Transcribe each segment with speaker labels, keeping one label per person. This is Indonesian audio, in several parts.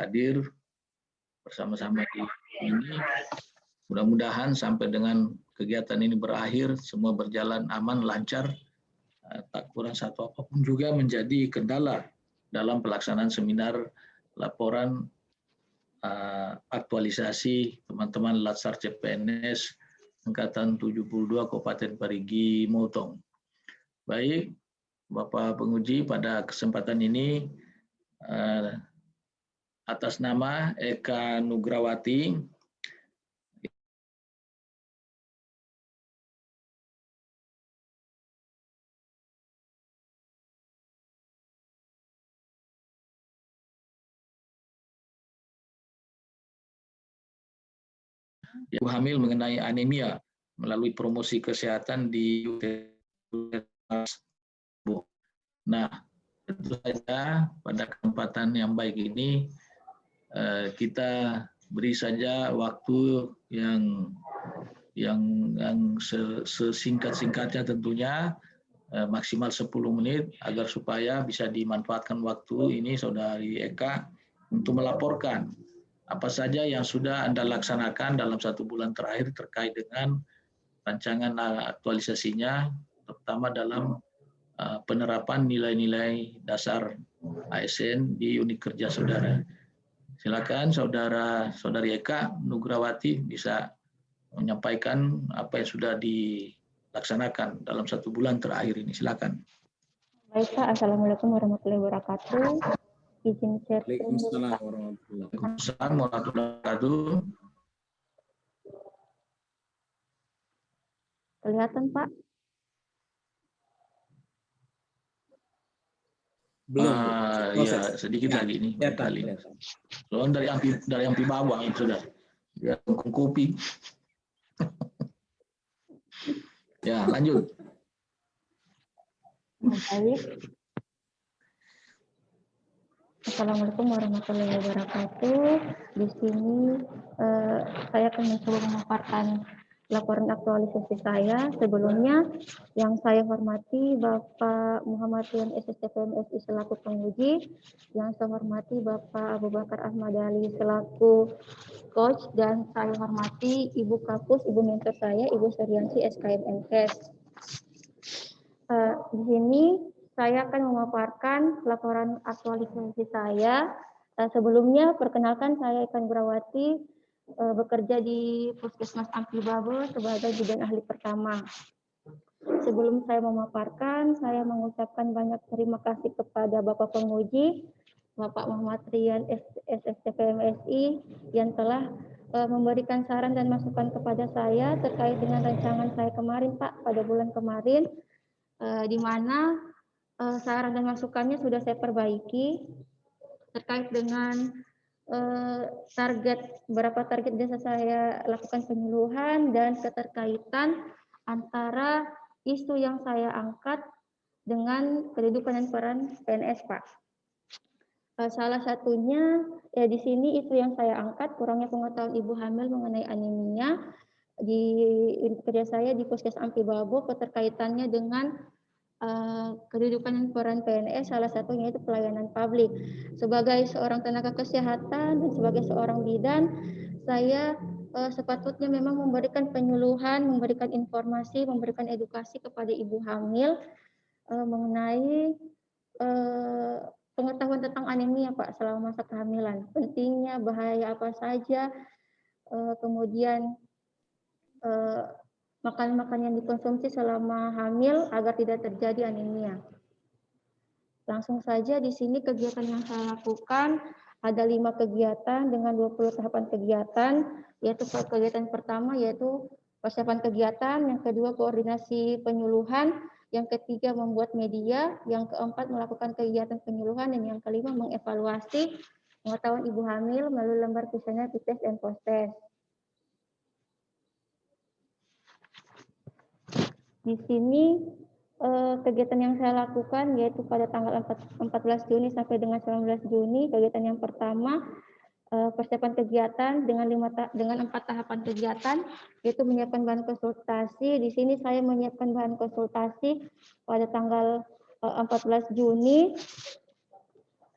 Speaker 1: hadir bersama-sama di ini. Mudah-mudahan sampai dengan kegiatan ini berakhir, semua berjalan aman, lancar, tak kurang satu apapun juga menjadi kendala dalam pelaksanaan seminar laporan aktualisasi teman-teman Latsar CPNS Angkatan 72 Kabupaten Parigi Motong. Baik, Bapak Penguji, pada kesempatan ini atas nama Eka Nugrawati, Ibu hamil mengenai anemia melalui promosi kesehatan di UTS. Nah, tentu saja pada kesempatan yang baik ini kita beri saja waktu yang sesingkat-singkatnya tentunya, maksimal 10 menit agar supaya bisa dimanfaatkan waktu ini Saudari Eka untuk melaporkan apa saja yang sudah Anda laksanakan dalam 1 bulan terakhir terkait dengan rancangan aktualisasinya, terutama dalam penerapan nilai-nilai dasar ASN di unit kerja saudara. Silakan Saudari Eka Nugrawati bisa menyampaikan apa yang sudah dilaksanakan dalam 1 bulan terakhir ini. Silakan.
Speaker 2: Baik Pak, Assalamualaikum warahmatullahi wabarakatuh. Izin share screen dulu Pak.
Speaker 1: Waalaikumsalam warahmatullahi wabarakatuh.
Speaker 2: Kelihatan Pak?
Speaker 3: Belum.
Speaker 1: Ya, sedikit lagi ini. Soalnya dari yang di bawah sudah. Ya, kopi. Ya, lanjut.
Speaker 2: Baik. Assalamualaikum warahmatullahi wabarakatuh. Di sini saya akan mencoba memaparkan laporan aktualisasi saya. Sebelumnya, yang saya hormati Bapak Muhammad Rian SSTP MSI selaku penguji, yang saya hormati Bapak Abu Bakar Ahmad Ali selaku coach, dan saya hormati Ibu Kapus, Ibu mentor saya, Ibu Suryansi SKM MKes. Di sini saya akan memaparkan laporan aktualisasi saya. Sebelumnya, perkenalkan saya Eka Nugrawati, bekerja di Puskesmas Ampli Babo sebagai bidan ahli pertama. Sebelum saya memaparkan, saya mengucapkan banyak terima kasih kepada Bapak Penguji, Bapak Muhammad Rian SSTP MSI yang telah memberikan saran dan masukan kepada saya terkait dengan rancangan saya kemarin Pak, pada bulan kemarin, di mana saran dan masukannya sudah saya perbaiki terkait dengan berapa target desa saya lakukan penyuluhan dan keterkaitan antara isu yang saya angkat dengan kedudukan dan peran PNS Pak. Salah satunya ya di sini isu yang saya angkat kurangnya pengetahuan ibu hamil mengenai anemia di unit kerja saya di Puskes Ampli Babo, keterkaitannya dengan kedudukan dan peran PNS, salah satunya itu pelayanan publik. Sebagai seorang tenaga kesehatan dan sebagai seorang bidan, saya sepatutnya memang memberikan penyuluhan, memberikan informasi, memberikan edukasi kepada ibu hamil mengenai pengetahuan tentang anemia Pak selama masa kehamilan. Pentingnya, bahaya apa saja, kemudian makan-makan yang dikonsumsi selama hamil agar tidak terjadi anemia. Langsung saja di sini kegiatan yang saya lakukan ada 5 kegiatan dengan 20 tahapan kegiatan, yaitu kegiatan pertama yaitu persiapan kegiatan, yang kedua koordinasi penyuluhan, yang ketiga membuat media, yang keempat melakukan kegiatan penyuluhan, dan yang kelima mengevaluasi pengetahuan ibu hamil melalui lembar kuesioner tes dan post-test. Di sini kegiatan yang saya lakukan yaitu pada tanggal 14 Juni sampai dengan 19 Juni, kegiatan yang pertama persiapan kegiatan dengan 4 tahapan kegiatan, yaitu menyiapkan bahan konsultasi. Di sini saya menyiapkan bahan konsultasi pada tanggal 14 Juni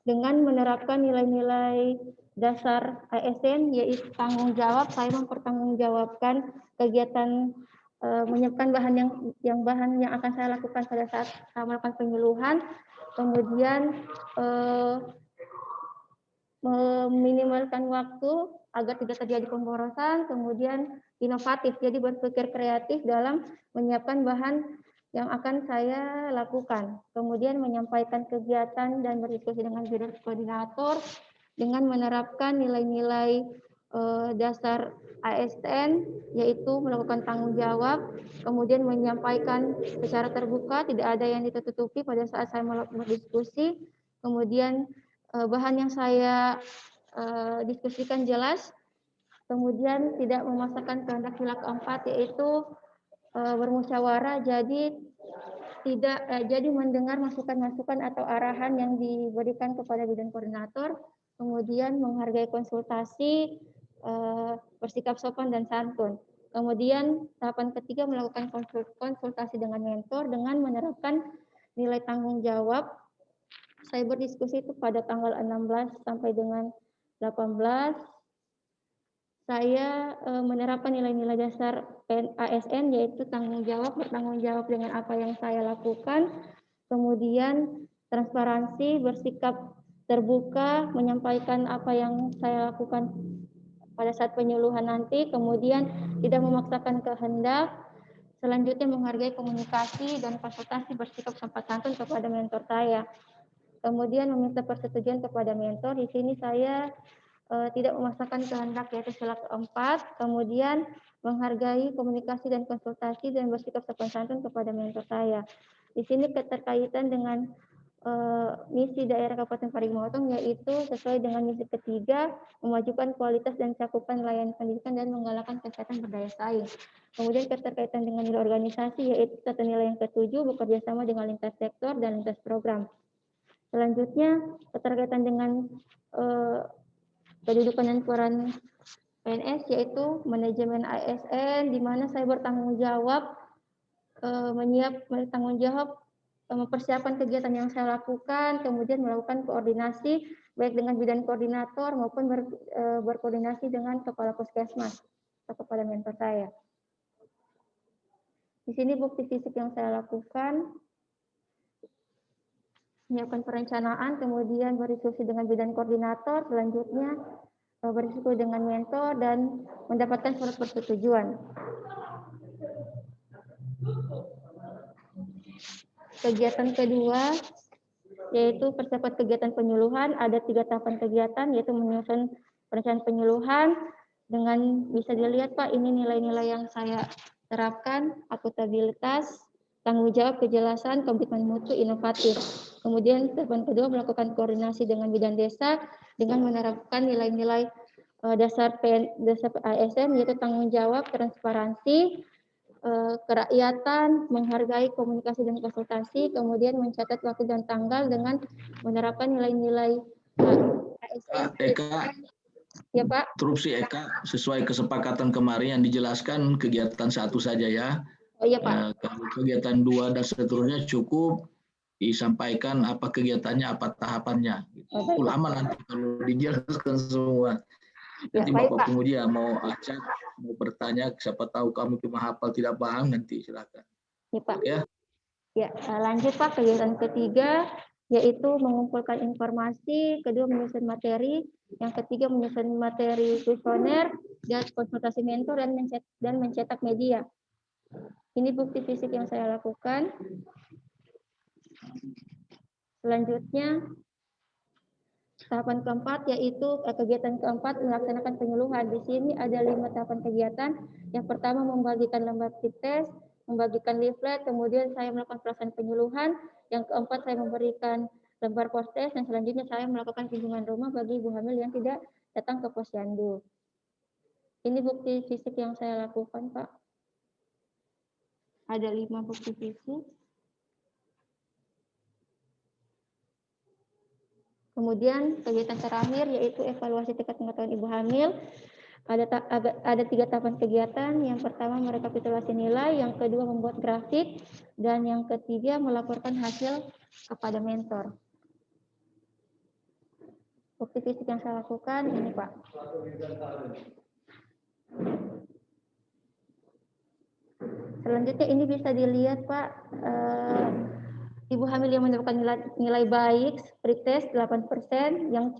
Speaker 2: dengan menerapkan nilai-nilai dasar ASN, yaitu tanggung jawab. Saya mempertanggungjawabkan kegiatan menyiapkan bahan yang akan saya lakukan pada saat saya melakukan penyuluhan, kemudian meminimalkan waktu agar tidak terjadi pemborosan, kemudian inovatif, jadi berpikir kreatif dalam menyiapkan bahan yang akan saya lakukan. Kemudian menyampaikan kegiatan dan berdiskusi dengan bidang koordinator dengan menerapkan nilai-nilai dasar ASN, yaitu melakukan tanggung jawab, kemudian menyampaikan secara terbuka, tidak ada yang ditutupi pada saat saya berdiskusi, kemudian bahan yang saya diskusikan jelas, kemudian tidak memaksakan kehendak sila keempat, yaitu bermusyawarah, jadi jadi mendengar masukan-masukan atau arahan yang diberikan kepada bidang koordinator, kemudian menghargai konsultasi, bersikap sopan dan santun. Kemudian tahapan ketiga melakukan konsultasi dengan mentor dengan menerapkan nilai tanggung jawab. Saya berdiskusi itu pada tanggal 16 sampai dengan 18. Saya menerapkan nilai-nilai dasar ASN, yaitu tanggung jawab, bertanggung jawab dengan apa yang saya lakukan, kemudian transparansi, bersikap terbuka, menyampaikan apa yang saya lakukan pada saat penyuluhan nanti, kemudian tidak memaksakan kehendak, selanjutnya menghargai komunikasi dan konsultasi, bersikap sopan santun kepada mentor saya. Kemudian meminta persetujuan kepada mentor. Di sini saya tidak memaksakan kehendak, yaitu sila keempat. Kemudian menghargai komunikasi dan konsultasi dan bersikap sopan santun kepada mentor saya. Di sini keterkaitan dengan misi daerah Kabupaten Parigi Motong, yaitu sesuai dengan misi ketiga, memajukan kualitas dan cakupan layanan pendidikan dan menggalakkan kesehatan berdaya saing. Kemudian keterkaitan dengan nilai organisasi, yaitu tata nilai yang ketujuh, bekerja sama dengan lintas sektor dan lintas program. Selanjutnya, keterkaitan dengan kedudukan dan peran PNS, yaitu manajemen ASN, di mana saya bertanggung jawab mempersiapkan kegiatan yang saya lakukan, kemudian melakukan koordinasi baik dengan bidang koordinator maupun berkoordinasi dengan kepala puskesmas atau kepala mentor saya. Di sini bukti fisik yang saya lakukan: menyiapkan perencanaan, kemudian berdiskusi dengan bidang koordinator, selanjutnya berdiskusi dengan mentor dan mendapatkan surat persetujuan. Kegiatan kedua yaitu persiapan kegiatan penyuluhan. Ada 3 tahapan kegiatan, yaitu menyusun perencanaan penyuluhan. Dengan bisa dilihat Pak, ini nilai-nilai yang saya terapkan: akuntabilitas, tanggung jawab, kejelasan, komitmen mutu, inovatif. Kemudian tahapan kedua melakukan koordinasi dengan bidang desa dengan menerapkan nilai-nilai dasar ASN, yaitu tanggung jawab, transparansi, kerakyatan, menghargai komunikasi dan konsultasi, kemudian mencatat waktu dan tanggal dengan menerapkan nilai-nilai ASN.
Speaker 1: Eka,
Speaker 2: ya Pak.
Speaker 1: Interupsi Eka, sesuai kesepakatan kemarin yang dijelaskan kegiatan 1 saja ya.
Speaker 2: Oh iya Pak.
Speaker 1: Kalau kegiatan 2 dan seterusnya cukup disampaikan apa kegiatannya, apa tahapannya. Lama nanti kalau dijelaskan semua. Nanti ya, Bapak penguji mau acak, mau bertanya, siapa tahu kamu cuma hafal tidak paham, nanti silakan.
Speaker 2: Ya Pak. Ya. Ya, lanjut Pak, kegiatan ketiga yaitu mengumpulkan informasi, kedua menyusun materi, yang ketiga menyusun materi kuesioner dan konsultasi mentor dan mencetak media. Ini bukti fisik yang saya lakukan. Selanjutnya tahapan keempat yaitu kegiatan keempat melaksanakan penyuluhan. Di sini ada 5 tahapan kegiatan. Yang pertama membagikan lembar tip test, membagikan leaflet, kemudian saya melakukan pelaksanaan penyuluhan. Yang keempat saya memberikan lembar post-test, dan selanjutnya saya melakukan kunjungan rumah bagi ibu hamil yang tidak datang ke posyandu. Ini bukti fisik yang saya lakukan Pak. Ada 5 bukti fisik. Kemudian kegiatan terakhir yaitu evaluasi tingkat pengetahuan ibu hamil. Ada 3 tahapan kegiatan. Yang pertama merekapitulasi nilai, yang kedua membuat grafik, dan yang ketiga melaporkan hasil kepada mentor. Bukti fisik yang saya lakukan ini Pak. Selanjutnya ini bisa dilihat Pak, ibu hamil yang mendapatkan nilai baik pretest 8%, yang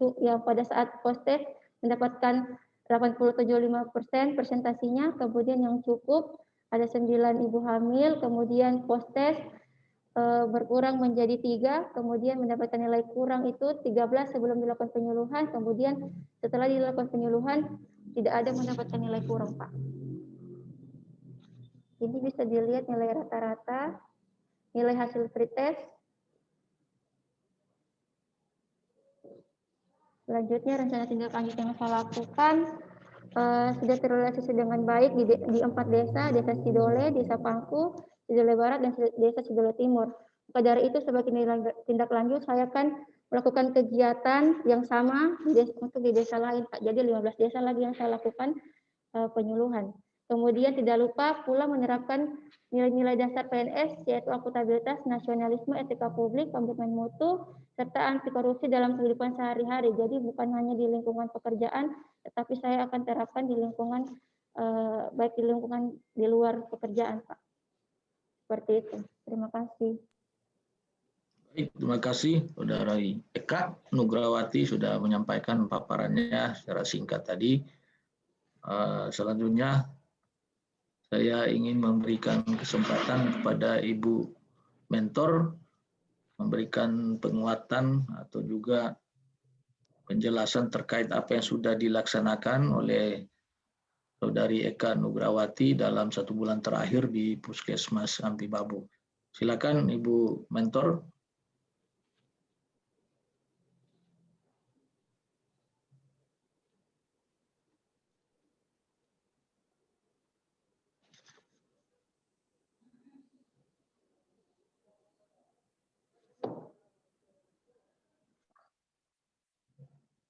Speaker 2: pada saat post-test mendapatkan 80,75% persentasinya, kemudian yang cukup ada 9 ibu hamil, kemudian post-test berkurang menjadi 3, kemudian mendapatkan nilai kurang itu 13 sebelum dilakukan penyuluhan, kemudian setelah dilakukan penyuluhan tidak ada mendapatkan nilai kurang Pak. Ini bisa dilihat nilai rata-rata, nilai hasil pretest. Selanjutnya rencana tindak lanjut yang saya lakukan sudah terrealisasi dengan baik di 4 desa, Desa Sidole, Desa Pangku, Sidole Barat, dan Desa Sidole Timur. Maka dari itu sebagai tindak lanjut saya akan melakukan kegiatan yang sama untuk di desa lain Pak. Jadi 15 desa lagi yang saya lakukan penyuluhan. Kemudian tidak lupa pula menerapkan nilai-nilai dasar PNS yaitu akuntabilitas, nasionalisme, etika publik, komitmen mutu, serta anti korupsi dalam kehidupan sehari-hari. Jadi bukan hanya di lingkungan pekerjaan, tetapi saya akan terapkan di lingkungan baik di lingkungan di luar pekerjaan, Pak. Seperti itu. Terima kasih.
Speaker 1: Baik, terima kasih Saudara Eka Nugrawati sudah menyampaikan paparannya secara singkat tadi. Selanjutnya saya ingin memberikan kesempatan kepada Ibu Mentor memberikan penguatan atau juga penjelasan terkait apa yang sudah dilaksanakan oleh Saudari Eka Nugrawati dalam 1 bulan terakhir di Puskesmas Ampi Babu. Silakan Ibu Mentor.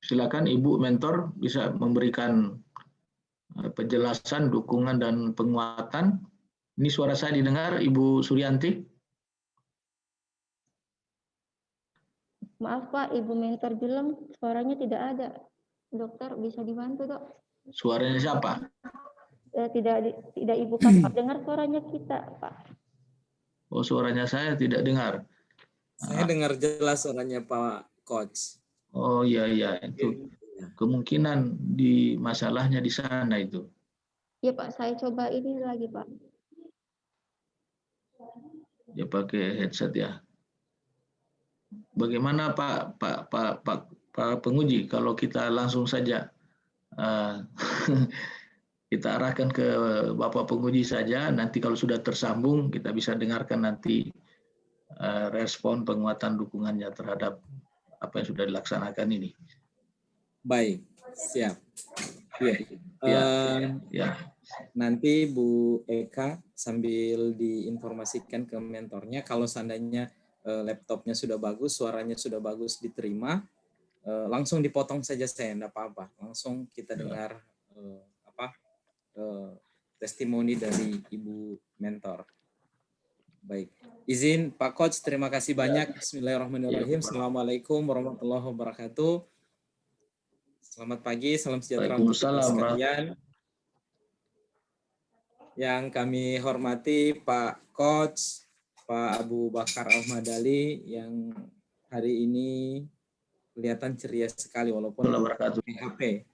Speaker 1: Silakan Ibu Mentor bisa memberikan penjelasan, dukungan, dan penguatan. Ini suara saya didengar, Ibu Suryanti?
Speaker 2: Maaf Pak, Ibu Mentor bilang suaranya tidak ada. Dokter bisa dibantu dok?
Speaker 1: Suaranya siapa?
Speaker 2: Tidak Ibu Kakak dengar suaranya kita Pak.
Speaker 1: Oh, suaranya saya tidak dengar.
Speaker 3: Saya dengar jelas suaranya Pak Coach.
Speaker 1: Oh iya, itu kemungkinan di masalahnya di sana itu.
Speaker 2: Iya Pak, saya coba ini lagi Pak.
Speaker 1: Ya pakai headset ya. Bagaimana Pak penguji kalau kita langsung saja kita arahkan ke Bapak penguji saja, nanti kalau sudah tersambung kita bisa dengarkan nanti respon penguatan dukungannya terhadap apa yang sudah dilaksanakan ini.
Speaker 3: Baik, siap.
Speaker 1: Ya.
Speaker 3: Nanti Bu Eka sambil diinformasikan ke mentornya kalau seandainya laptopnya sudah bagus, suaranya sudah bagus diterima, langsung dipotong saja saya, enggak apa-apa. Langsung kita dengar testimoni dari Ibu Mentor. Baik, izin Pak Coach, terima kasih banyak. Bismillahirrahmanirrahim. Assalamualaikum warahmatullahi wabarakatuh. Selamat pagi, salam sejahtera untuk kita sekalian. Yang kami hormati Pak Coach, Pak Abu Bakar Ahmadali yang hari ini kelihatan ceria sekali walaupun HP.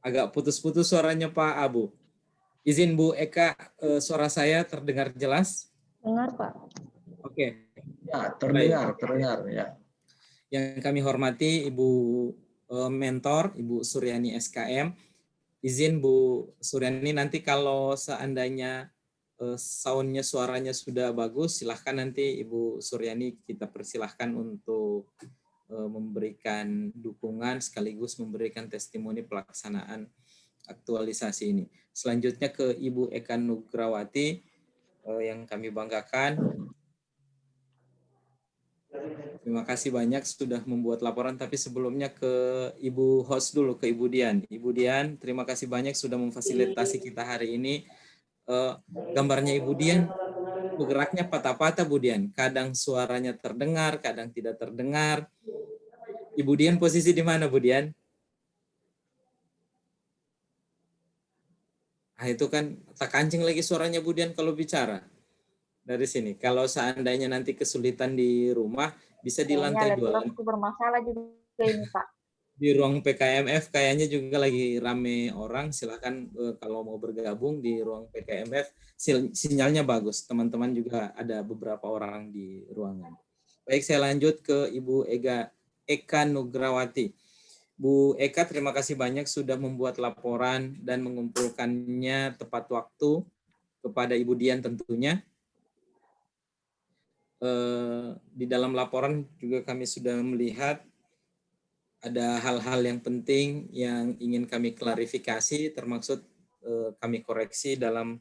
Speaker 3: Agak putus-putus suaranya Pak Abu. Izin Bu Eka, suara saya terdengar jelas?
Speaker 2: Dengar Pak.
Speaker 3: Oke.
Speaker 1: Ya, terdengar ya.
Speaker 3: Yang kami hormati Ibu Mentor, Ibu Suryani SKM. Izin Bu Suryani, nanti kalau seandainya soundnya suaranya sudah bagus, silahkan nanti Ibu Suryani kita persilahkan untuk memberikan dukungan sekaligus memberikan testimoni pelaksanaan aktualisasi ini. Selanjutnya ke Ibu Eka Nugrawati yang kami banggakan. Terima kasih banyak sudah membuat laporan, tapi sebelumnya ke Ibu host dulu, ke Ibu Dian. Ibu Dian, terima kasih banyak sudah memfasilitasi kita hari ini. Gambarnya Ibu Dian, bergeraknya patah-patah Bu Dian. Kadang suaranya terdengar, kadang tidak terdengar. Ibu Dian posisi di mana, Bu Dian? Ah, itu kan tak kancing lagi suaranya Bu Dian kalau bicara dari sini. Kalau seandainya nanti kesulitan di rumah, bisa di lantai 2.
Speaker 2: Laptopku bermasalah juga ini, Pak.
Speaker 3: Di ruang PKMF kayaknya juga lagi rame orang. Silakan kalau mau bergabung di ruang PKMF, sinyalnya bagus. Teman-teman juga ada beberapa orang di ruangan. Baik, saya lanjut ke Ibu Eka Nugrawati. Bu Eka, terima kasih banyak sudah membuat laporan dan mengumpulkannya tepat waktu kepada Ibu Dian tentunya. Di dalam laporan juga kami sudah melihat ada hal-hal yang penting yang ingin kami klarifikasi, termasuk kami koreksi dalam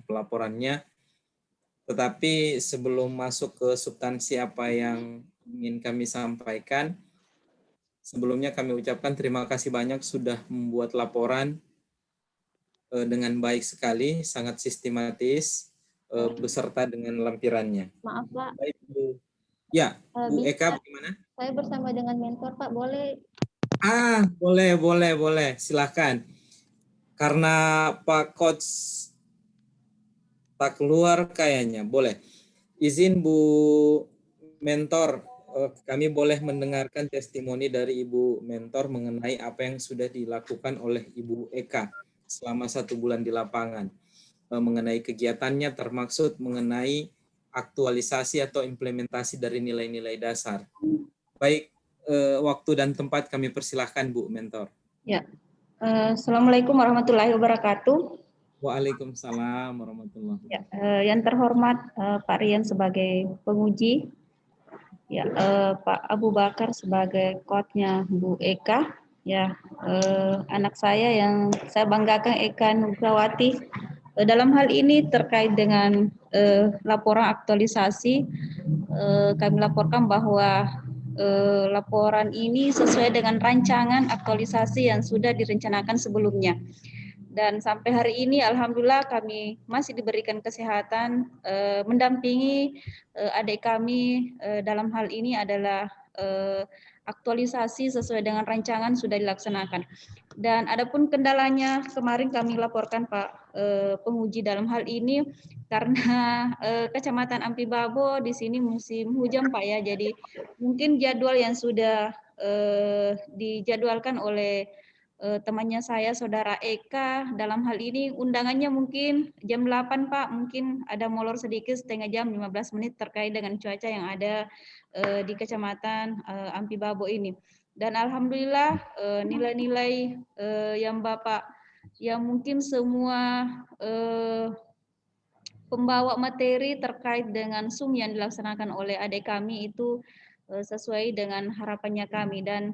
Speaker 3: pelaporannya. Tetapi sebelum masuk ke substansi apa yang ingin kami sampaikan, sebelumnya kami ucapkan terima kasih banyak sudah membuat laporan dengan baik sekali, sangat sistematis, beserta dengan lampirannya.
Speaker 2: Maaf, Pak.
Speaker 3: Baik, Bu. Ya, Bu Eka bagaimana?
Speaker 2: Saya bersama dengan mentor, Pak. Boleh?
Speaker 3: Boleh. Silakan. Karena Pak Coach tak keluar kayaknya, boleh. Izin Bu Mentor, kami boleh mendengarkan testimoni dari Ibu Mentor mengenai apa yang sudah dilakukan oleh Ibu Eka selama 1 bulan di lapangan. Mengenai kegiatannya termaksud mengenai aktualisasi atau implementasi dari nilai-nilai dasar. Baik, waktu dan tempat kami persilahkan Bu Mentor.
Speaker 2: Ya. Assalamualaikum warahmatullahi wabarakatuh.
Speaker 3: Waalaikumsalam warahmatullahi wabarakatuh.
Speaker 2: Ya, yang terhormat Pak Rian sebagai penguji, ya, Pak Abu Bakar sebagai coachnya Bu Eka, ya, anak saya yang saya banggakan Eka Nugrawati. Dalam hal ini terkait dengan laporan aktualisasi, kami laporkan bahwa laporan ini sesuai dengan rancangan aktualisasi yang sudah direncanakan sebelumnya. Dan sampai hari ini alhamdulillah kami masih diberikan kesehatan, mendampingi adik kami dalam hal ini adalah aktualisasi sesuai dengan rancangan sudah dilaksanakan. Dan adapun kendalanya kemarin kami laporkan Pak penguji dalam hal ini karena Kecamatan Ampibabo di sini musim hujan Pak ya, jadi mungkin jadwal yang sudah dijadwalkan oleh temannya saya, Saudara Eka, dalam hal ini undangannya mungkin jam 8 Pak, mungkin ada molor sedikit setengah jam 15 menit terkait dengan cuaca yang ada di Kecamatan Ampibabo ini. Dan alhamdulillah nilai-nilai yang Bapak, yang mungkin semua pembawa materi terkait dengan SUM yang dilaksanakan oleh adik kami itu sesuai dengan harapannya kami, dan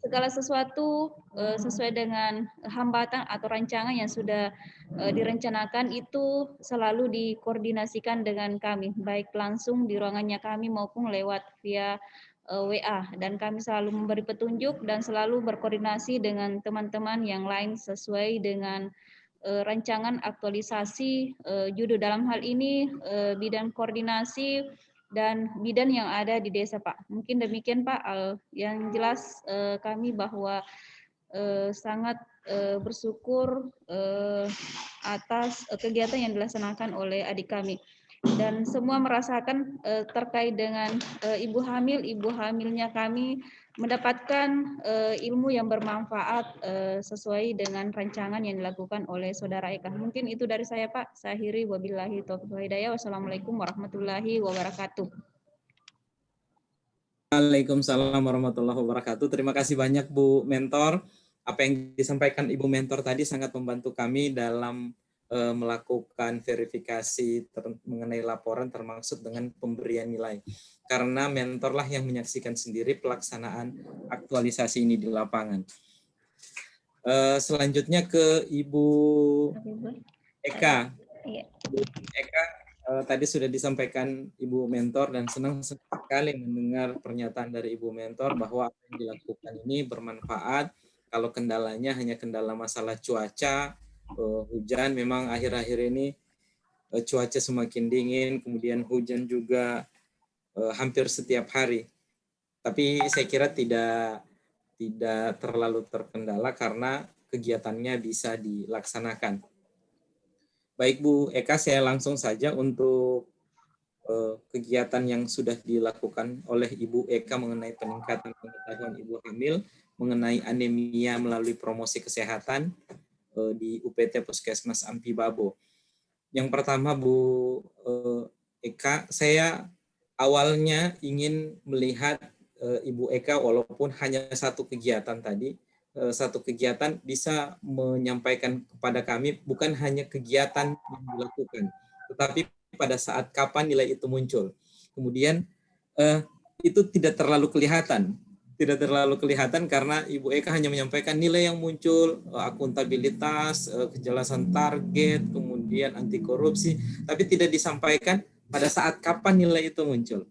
Speaker 2: segala sesuatu sesuai dengan hambatan atau rancangan yang sudah direncanakan itu selalu dikoordinasikan dengan kami, baik langsung di ruangannya kami maupun lewat via WA, dan kami selalu memberi petunjuk dan selalu berkoordinasi dengan teman-teman yang lain sesuai dengan rancangan aktualisasi judul dalam hal ini bidang koordinasi dan bidan yang ada di desa Pak. Mungkin demikian Pak. Yang jelas kami bahwa sangat bersyukur atas kegiatan yang dilaksanakan oleh adik kami, dan semua merasakan terkait dengan ibu hamilnya kami mendapatkan ilmu yang bermanfaat sesuai dengan rancangan yang dilakukan oleh Saudara Eka. Mungkin itu dari saya Pak. Saya akhiri, wabillahi taufiq wal hidayah. Wassalamualaikum warahmatullahi wabarakatuh.
Speaker 3: Waalaikumsalam warahmatullahi wabarakatuh. Terima kasih banyak Bu Mentor. Apa yang disampaikan Ibu Mentor tadi sangat membantu kami dalam melakukan verifikasi mengenai laporan termasuk dengan pemberian nilai. Karena mentorlah yang menyaksikan sendiri pelaksanaan aktualisasi ini di lapangan. Selanjutnya ke Ibu Eka. Bu Eka, tadi sudah disampaikan Ibu Mentor dan senang sekali mendengar pernyataan dari Ibu Mentor bahwa apa yang dilakukan ini bermanfaat. Kalau kendalanya hanya kendala masalah cuaca, hujan, memang akhir-akhir ini cuaca semakin dingin, kemudian hujan juga hampir setiap hari. Tapi saya kira tidak terlalu terkendala karena kegiatannya bisa dilaksanakan. Baik Bu Eka, saya langsung saja untuk kegiatan yang sudah dilakukan oleh Ibu Eka mengenai peningkatan pengetahuan ibu hamil, mengenai anemia melalui promosi kesehatan di UPT Puskesmas Ampi Babo. Yang pertama Bu Eka, saya awalnya ingin melihat Ibu Eka walaupun hanya satu kegiatan tadi, satu kegiatan bisa menyampaikan kepada kami bukan hanya kegiatan yang dilakukan, tetapi pada saat kapan nilai itu muncul. Kemudian itu tidak terlalu kelihatan karena Ibu Eka hanya menyampaikan nilai yang muncul, akuntabilitas, kejelasan target, kemudian anti korupsi, tapi tidak disampaikan pada saat kapan nilai itu muncul.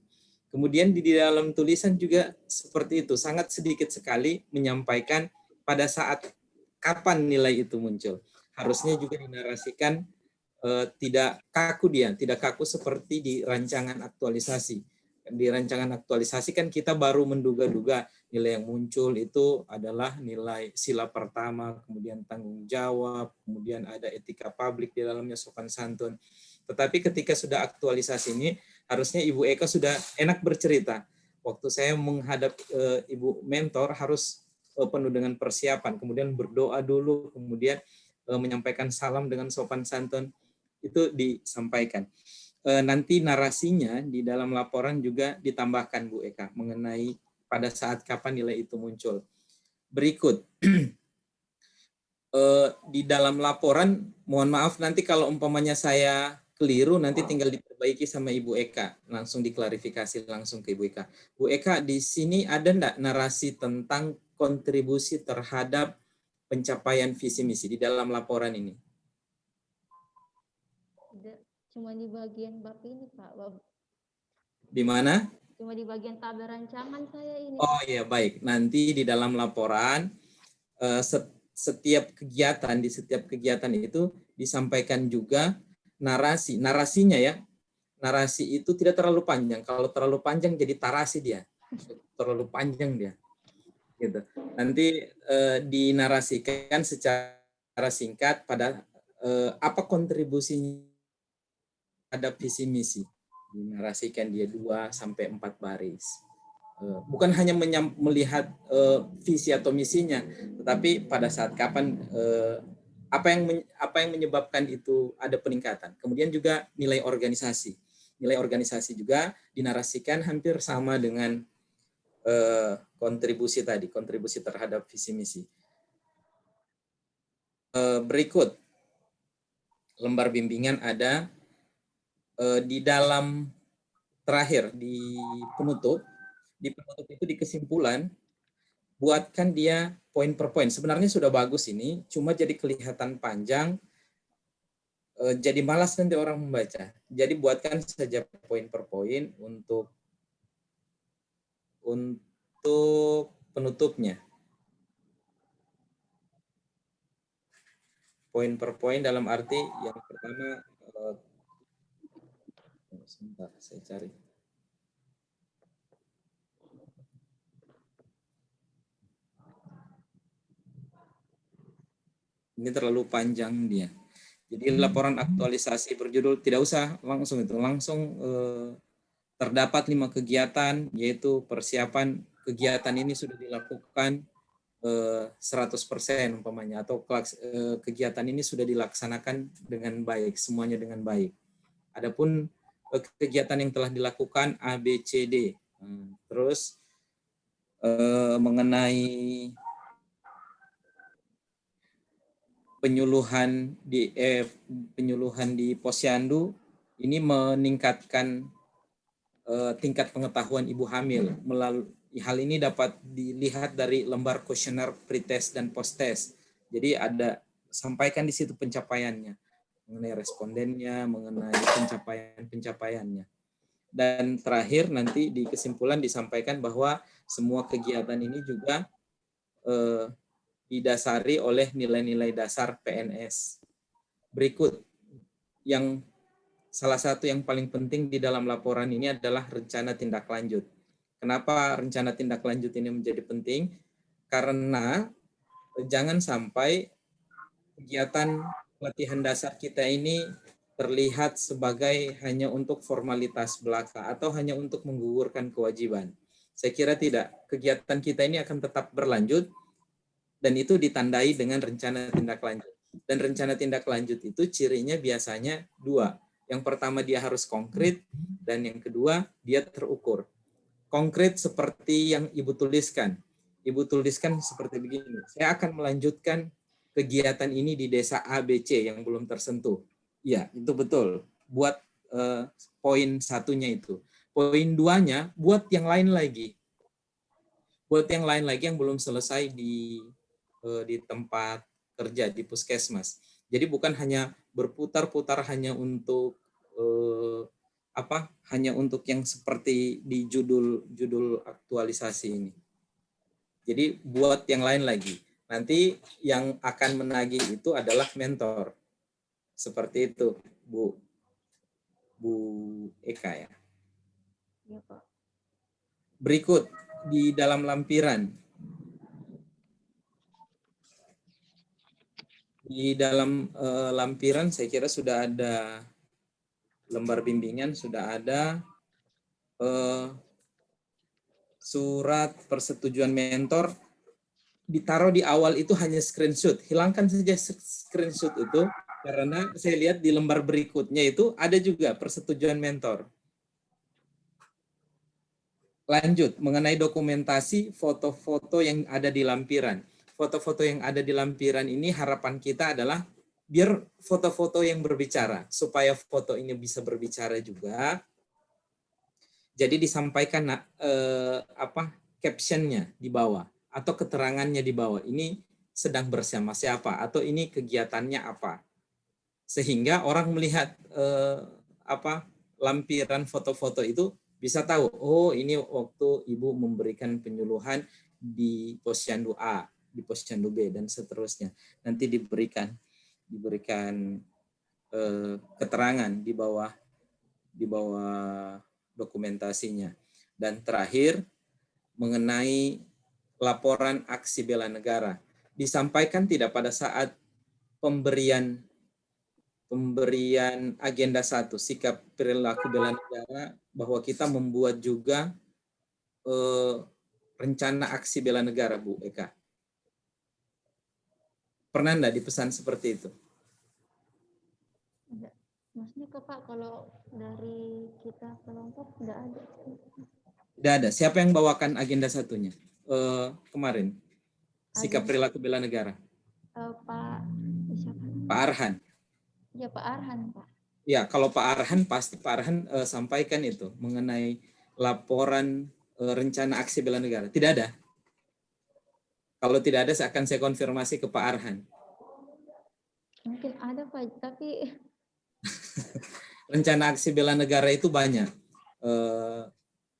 Speaker 3: Kemudian di dalam tulisan juga seperti itu, sangat sedikit sekali menyampaikan pada saat kapan nilai itu muncul. Harusnya juga dinarasikan tidak kaku seperti di rancangan aktualisasi. Di rancangan aktualisasi kan kita baru menduga-duga nilai yang muncul itu adalah nilai sila pertama, kemudian tanggung jawab, kemudian ada etika publik di dalamnya, sopan santun. Tetapi ketika sudah aktualisasi ini, harusnya Ibu Eka sudah enak bercerita. Waktu saya menghadap Ibu mentor harus penuh dengan persiapan, kemudian berdoa dulu, kemudian menyampaikan salam dengan sopan santun. Itu disampaikan. Nanti narasinya di dalam laporan juga ditambahkan Bu Eka mengenai pada saat kapan nilai itu muncul. Berikut, di dalam laporan, mohon maaf nanti kalau umpamanya saya keliru, nanti tinggal diperbaiki sama Ibu Eka, langsung diklarifikasi langsung ke Ibu Eka. Bu Eka, di sini ada enggak narasi tentang kontribusi terhadap pencapaian visi misi di dalam laporan ini?
Speaker 2: Cuma di bagian bab ini, Pak.
Speaker 3: Di mana?
Speaker 2: Cuma di bagian tabel rancangan saya ini.
Speaker 3: Oh iya, baik. Nanti di dalam laporan setiap kegiatan itu disampaikan juga narasinya ya. Narasi itu tidak terlalu panjang. Kalau terlalu panjang jadi tarasi dia. Terlalu panjang dia. Gitu. Nanti dinarasikan secara singkat pada apa kontribusinya terhadap visi misi. Dinarasikan dia 2-4 baris. Bukan hanya melihat visi atau misinya, tetapi pada saat kapan apa yang menyebabkan itu ada peningkatan. Kemudian juga nilai organisasi. Nilai organisasi juga dinarasikan hampir sama dengan kontribusi tadi, kontribusi terhadap visi misi. Berikut lembar bimbingan ada di dalam terakhir di penutup itu di kesimpulan buatkan dia poin per poin. Sebenarnya sudah bagus ini, cuma jadi kelihatan panjang, jadi malas nanti orang membaca. Jadi buatkan saja poin per poin untuk penutupnya. Poin per poin dalam arti yang pertama, sebentar saya cari. Ini terlalu panjang dia. Jadi laporan aktualisasi berjudul tidak usah langsung itu, langsung terdapat 5 kegiatan, yaitu persiapan kegiatan ini sudah dilakukan 100% umpamanya, atau kegiatan ini sudah dilaksanakan dengan baik, semuanya dengan baik. Adapun kegiatan yang telah dilakukan A, B, C, D. Terus mengenai penyuluhan di Posyandu ini meningkatkan tingkat pengetahuan ibu hamil. Melalui hal ini dapat dilihat dari lembar kuesioner pretest dan posttest. Jadi ada sampaikan di situ pencapaiannya, mengenai respondennya, mengenai pencapaiannya. Dan terakhir nanti di kesimpulan disampaikan bahwa semua kegiatan ini juga didasari oleh nilai-nilai dasar PNS. Berikut, salah satu yang paling penting di dalam laporan ini adalah rencana tindak lanjut. Kenapa rencana tindak lanjut ini menjadi penting? Karena jangan sampai kegiatan pelatihan dasar kita ini terlihat sebagai hanya untuk formalitas belaka atau hanya untuk menggugurkan kewajiban. Saya kira tidak. Kegiatan kita ini akan tetap berlanjut dan itu ditandai dengan rencana tindak lanjut. Dan rencana tindak lanjut itu cirinya biasanya dua. Yang pertama dia harus konkret dan yang kedua dia terukur. Konkret seperti yang Ibu tuliskan. Ibu tuliskan seperti begini. Saya akan melanjutkan kegiatan ini di desa ABC yang belum tersentuh. Ya, itu betul. Buat poin satunya itu. Poin duanya, buat yang lain lagi. Buat yang lain lagi yang belum selesai di tempat kerja, di puskesmas. Jadi bukan hanya berputar-putar hanya untuk hanya untuk yang seperti di judul aktualisasi ini. Jadi buat yang lain lagi. Nanti yang akan menagih itu adalah mentor. Seperti itu, Bu Eka ya.
Speaker 2: Ya, Pak.
Speaker 3: Berikut di dalam lampiran. Di dalam lampiran saya kira sudah ada lembar bimbingan, sudah ada surat persetujuan mentor. Ditaruh di awal itu hanya screenshot. Hilangkan saja screenshot itu karena saya lihat di lembar berikutnya itu ada juga persetujuan mentor. Lanjut, mengenai dokumentasi foto-foto yang ada di lampiran. Foto-foto yang ada di lampiran ini harapan kita adalah biar foto-foto yang berbicara, supaya foto ini bisa berbicara juga. Jadi disampaikan captionnya di bawah atau keterangannya di bawah. Ini sedang bersama siapa atau ini kegiatannya apa. Sehingga orang melihat lampiran foto-foto itu bisa tahu, oh ini waktu Ibu memberikan penyuluhan di posyandu A, di posyandu B dan seterusnya. Nanti diberikan keterangan di bawah dokumentasinya. Dan terakhir mengenai laporan aksi bela negara. Disampaikan tidak pada saat pemberian agenda 1, sikap perilaku bela negara, bahwa kita membuat juga rencana aksi bela negara, Bu Eka. Pernah enggak dipesan seperti itu?
Speaker 2: Enggak. Maksudnya ke Pak, kalau dari kita kelompok enggak ada.
Speaker 3: Tidak ada. Siapa yang bawakan agenda satunya kemarin? Sikap perilaku bela negara.
Speaker 2: Pak siapa?
Speaker 3: Pak Arhan.
Speaker 2: Ya, Pak Arhan, Pak.
Speaker 3: Ya, kalau Pak Arhan pasti Pak Arhan sampaikan itu mengenai laporan rencana aksi bela negara. Tidak ada. Kalau tidak ada, akan saya konfirmasi ke Pak Arhan.
Speaker 2: Mungkin ada, Pak, tapi
Speaker 3: rencana aksi bela negara itu banyak.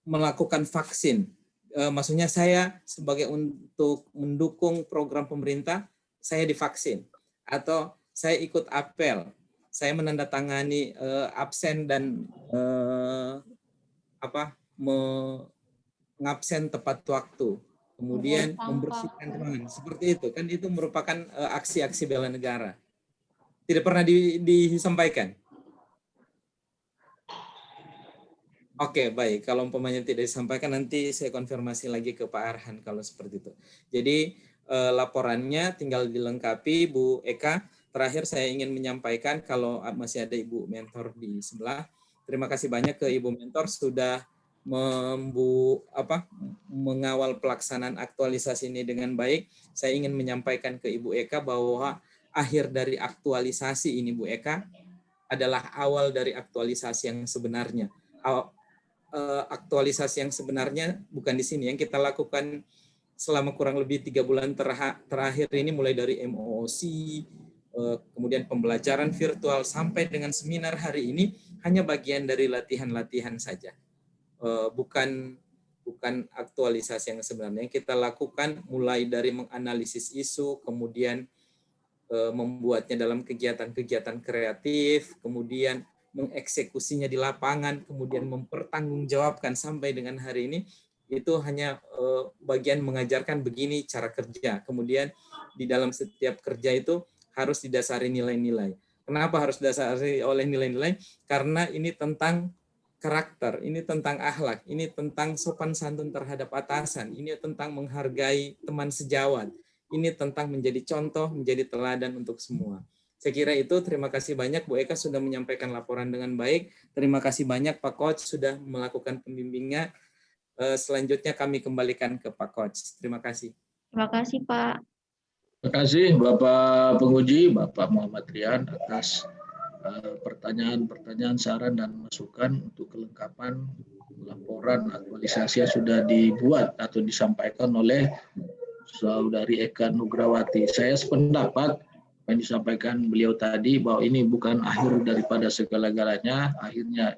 Speaker 3: Melakukan vaksin. Maksudnya saya sebagai untuk mendukung program pemerintah, saya divaksin. Atau saya ikut apel. Saya menandatangani absen dan mengabsen tepat waktu. Kemudian membersihkan ruangan. Seperti itu. Kan itu merupakan aksi-aksi bela negara. Tidak pernah disampaikan. Oke, baik. Kalau umpamanya tidak disampaikan, nanti saya konfirmasi lagi ke Pak Arhan kalau seperti itu. Jadi laporannya tinggal dilengkapi, Bu Eka. Terakhir saya ingin menyampaikan kalau masih ada Ibu Mentor di sebelah. Terima kasih banyak ke Ibu Mentor sudah mengawal pelaksanaan aktualisasi ini dengan baik. Saya ingin menyampaikan ke Ibu Eka bahwa akhir dari aktualisasi ini, Bu Eka, adalah awal dari aktualisasi yang sebenarnya. Aktualisasi yang sebenarnya bukan di sini. Yang kita lakukan selama kurang lebih 3 bulan terakhir ini, mulai dari MOOC, kemudian pembelajaran virtual sampai dengan seminar hari ini, hanya bagian dari latihan-latihan saja. Bukan aktualisasi yang sebenarnya. Yang kita lakukan mulai dari menganalisis isu, kemudian membuatnya dalam kegiatan-kegiatan kreatif, kemudian mengeksekusinya di lapangan, kemudian mempertanggungjawabkan sampai dengan hari ini, itu hanya bagian mengajarkan begini cara kerja. Kemudian di dalam setiap kerja itu harus didasari nilai-nilai. Kenapa harus didasari oleh nilai-nilai? Karena ini tentang karakter, ini tentang akhlak, ini tentang sopan santun terhadap atasan, ini tentang menghargai teman sejawat, ini tentang menjadi contoh, menjadi teladan untuk semua. Saya kira itu. Terima kasih banyak Bu Eka sudah menyampaikan laporan dengan baik. Terima kasih banyak Pak Coach sudah melakukan pembimbingnya. Selanjutnya kami kembalikan ke Pak Coach. Terima kasih.
Speaker 2: Terima kasih, Pak.
Speaker 1: Terima kasih Bapak Penguji, Bapak Muhammad Rian atas pertanyaan-pertanyaan, saran dan masukan untuk kelengkapan laporan aktualisasi yang sudah dibuat atau disampaikan oleh Saudari Eka Nugrawati. Saya sependapat yang disampaikan beliau tadi bahwa ini bukan akhir daripada segala-galanya, akhirnya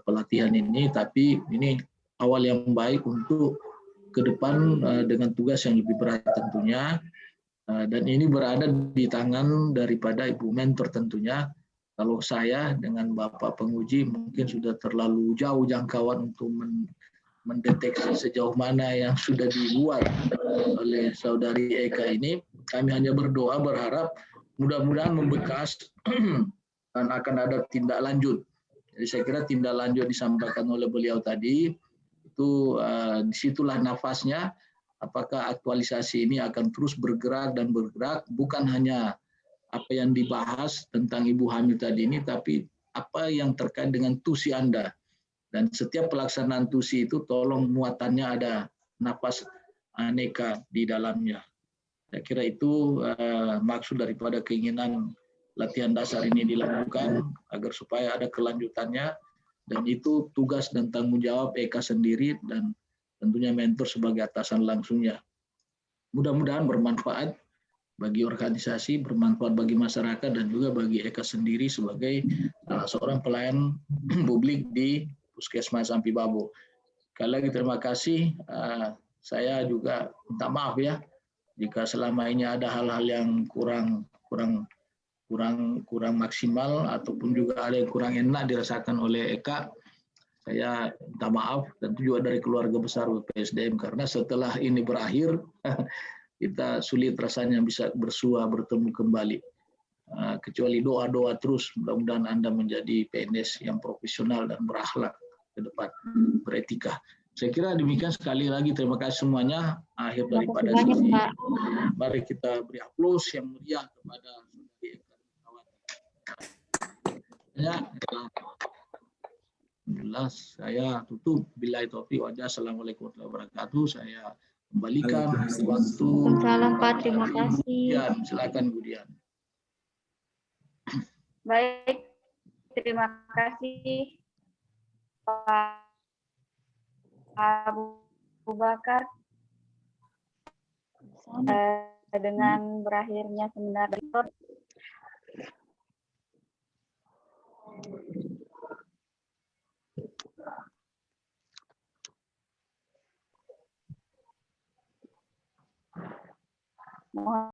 Speaker 1: pelatihan ini, tapi ini awal yang baik untuk ke depan dengan tugas yang lebih berat tentunya, dan ini berada di tangan daripada Ibu Mentor tentunya. Kalau saya dengan Bapak Penguji mungkin sudah terlalu jauh jangkauan untuk mendeteksi sejauh mana yang sudah dibuat oleh Saudari Eka ini. Kami hanya berdoa, berharap mudah-mudahan membekas dan akan ada tindak lanjut. Jadi saya kira tindak lanjut disampaikan oleh beliau tadi, itu disitulah nafasnya, apakah aktualisasi ini akan terus bergerak dan bergerak, bukan hanya apa yang dibahas tentang ibu hamil tadi ini, tapi apa yang terkait dengan tusi Anda. Dan setiap pelaksanaan tusi itu tolong muatannya ada napas aneka di dalamnya. Saya kira itu maksud daripada keinginan latihan dasar ini dilakukan agar supaya ada kelanjutannya, dan itu tugas dan tanggung jawab Eka sendiri dan tentunya mentor sebagai atasan langsungnya. Mudah-mudahan bermanfaat bagi organisasi, bermanfaat bagi masyarakat, dan juga bagi Eka sendiri sebagai seorang pelayan publik di Puskesmas Ampi Babo. Sekali lagi terima kasih. Saya juga minta maaf ya jika selama ini ada hal-hal yang kurang maksimal ataupun juga ada yang kurang enak dirasakan oleh Eka. Saya minta maaf, dan juga dari keluarga besar PSDM, karena setelah ini berakhir kita sulit rasanya bisa bersua bertemu kembali. Kecuali doa-doa terus, mudah-mudahan Anda menjadi PNS yang profesional dan berakhlak ke depan, beretika. Saya kira demikian. Sekali lagi terima kasih semuanya. Akhir daripada sesi, mari kita beri aplaus yang meriah kepada Saudari Eka Nugrawati. Ya, alhamdulillah saya tutup. Billahi taufiq wal hidayah. Assalamualaikum warahmatullahi wabarakatuh. Saya kembalikan waktu.
Speaker 2: Salam Pak, terima kasih.
Speaker 1: Silakan Budian.
Speaker 4: Baik, terima kasih Pak Abu Bakar. Dengan berakhirnya seminar mentor, mohon